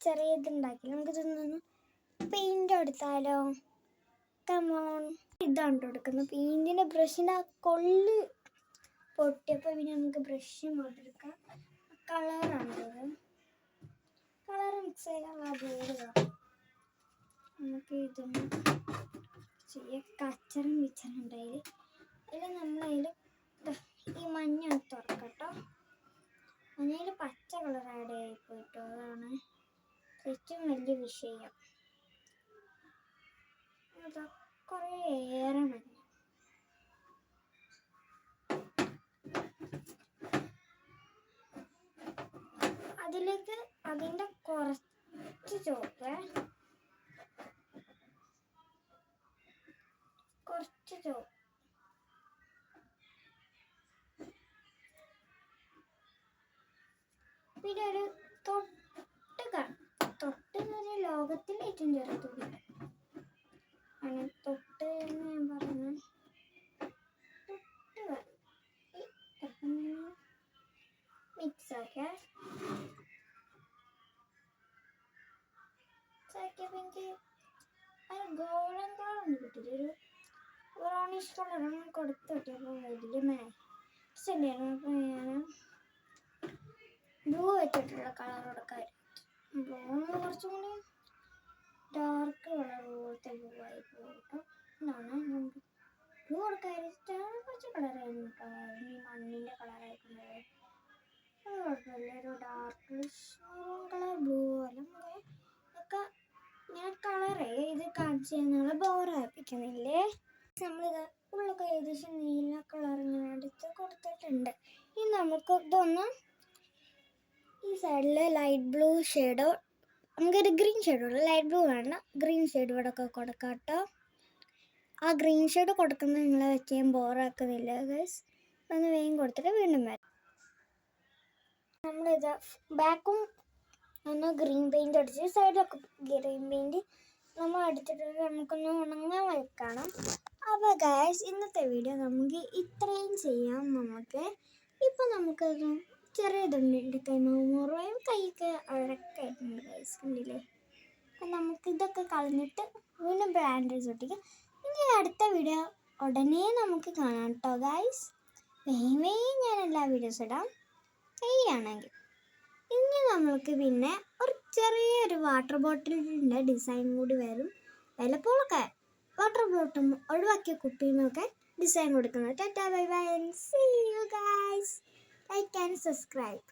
ചെറിയ ഇതുണ്ടാക്കി നമുക്ക് ഇതൊന്നും പെയിന്റ് എടുത്താലോ? കമോൺ. ഇതാണ് എടുക്കുന്നത് പെയിന്റിന്റെ ബ്രഷിന്റെ ആ കൊള്ളി പൊട്ടിയപ്പോൾ പിന്നെ നമുക്ക് ബ്രഷ് എടുക്കാം. കളറാണ് കളർ മിക്സ് ചെയ്താൽ നമുക്ക് ഇതൊന്ന് ചെയ്യാം. കച്ചറും മിച്ചറും ഉണ്ടായി അതിൽ നമ്മളതിൽ ഈ മഞ്ഞ തുറക്കട്ടോ. മഞ്ഞയിൽ പച്ച കളർ ആഡ് ആയിപ്പോയിട്ടോ. അതാണ് ഏറ്റവും വലിയ വിഷയം. കുറേ ഏറെ മഞ്ഞ അതിലേക്ക് അതിൻ്റെ കുറച്ച് ചുവപ്പ് പിന്നെ ഒരു തൊട്ട് ലോകത്തിൽ ഏറ്റവും ചെറുതുണ്ട് ആണ് തൊട്ട് എന്ന് ഞാൻ പറഞ്ഞു. മിക്സ് ആക്കിയപ്പോൾ എനിക്ക് ഒരു ഗോൾഡൻ കളർ ഒന്ന് കിട്ടില്ല. ഒരു ബ്രൗണിഷ് കളറാണ് കൊടുത്തു കിട്ടിയപ്പോൾ വലിയ മാച്ച് ഉണ്ടായിരുന്നു. അപ്പോൾ ഞാൻ ബ്ലൂ വെച്ചിട്ടുള്ള കളർ കൊടുക്കാമായിരുന്നു. ബ്ലൂ കുറച്ചും കൂടി ഡാർക്ക് കളർ പോലത്തെ ബ്ലൂ ആയി പോയിട്ടോ. എന്നാണ് ബ്ലൂ കൊടുക്കാതിരിച്ചിട്ടാണ് കുറച്ച് കളറായിരുന്നു കേട്ടോ. ഈ മണ്ണിൻ്റെ കളറായിരിക്കുന്നത് അത് കുഴപ്പമില്ല. ഒരു ഡാർക്ക് കളർ ബ്ലൂ പോലെ ഒക്കെ ഞാൻ കളറേ ഇത് കാണിച്ച് ഞങ്ങൾ ബോറാപ്പിക്കുന്നില്ലേ. നമ്മളിത് ഉള്ളൊക്കെ ഏകദേശം നീല കളർ ഇങ്ങനെ എടുത്ത് കൊടുത്തിട്ടുണ്ട്. ഇനി നമുക്ക് ഇതൊന്ന് ഈ സൈഡിൽ ലൈറ്റ് ബ്ലൂ ഷെയ്ഡോ നമുക്കൊരു ഗ്രീൻ ഷെയ്ഡുള്ളൂ. ലൈറ്റ് ബ്ലൂ വേണ്ട, ഗ്രീൻ ഷെയ്ഡ് ഇവിടെ ഒക്കെ കൊടുക്കാം കേട്ടോ. ആ ഗ്രീൻ ഷെയ്ഡ് കൊടുക്കുന്നത് നിങ്ങളെ വെച്ച് ഞാൻ ബോറാക്കുന്നില്ല ഗൈസ്. ഒന്ന് വേഗം കൊടുത്തിട്ട് വീണ്ടും വരാം. നമ്മളിത് ബാക്കും ഒന്ന് ഗ്രീൻ പെയിൻറ് അടിച്ച് സൈഡിലൊക്കെ ഗ്രീൻ പെയിൻറ് നമ്മൾ അടിച്ചിട്ട് നമുക്കൊന്ന് ഉണങ്ങാൻ വെക്കണം. അപ്പോൾ ഗൈസ് ഇന്നത്തെ വീഡിയോ നമുക്ക് ഇത്രയും ചെയ്യാം. നമുക്ക് ഇപ്പോൾ നമുക്കത് ചെറിയതുണ്ട് കൈമുറയും കൈക്ക് അഴകൊക്കെ ആയിട്ടുണ്ട് ഗൈസ്, കണ്ടില്ലേ. അപ്പം നമുക്ക് ഇതൊക്കെ കളഞ്ഞിട്ട് വീണ്ടും ബാൻഡേജ് ഒട്ടിക്കാം. ഇനി അടുത്ത വീഡിയോ ഉടനെ നമുക്ക് കാണാം കേട്ടോ ഗൈസ്. വേഗം ഞാൻ എല്ലാ വീഡിയോസ് ഇടാം ചെയ്യുകയാണെങ്കിൽ. ഇനി നമ്മൾക്ക് പിന്നെ ഒരു ചെറിയൊരു വാട്ടർ ബോട്ടിലിൻ്റെ ഡിസൈൻ കൂടി വരും. ചിലപ്പോഴൊക്കെ വാട്ടർ ബോട്ടിൽ ഒഴിവാക്കിയ കുപ്പിന്നൊക്കെ ഡിസൈൻ കൊടുക്കുന്നത്. Tata bye bye, see you guys. Like and subscribe.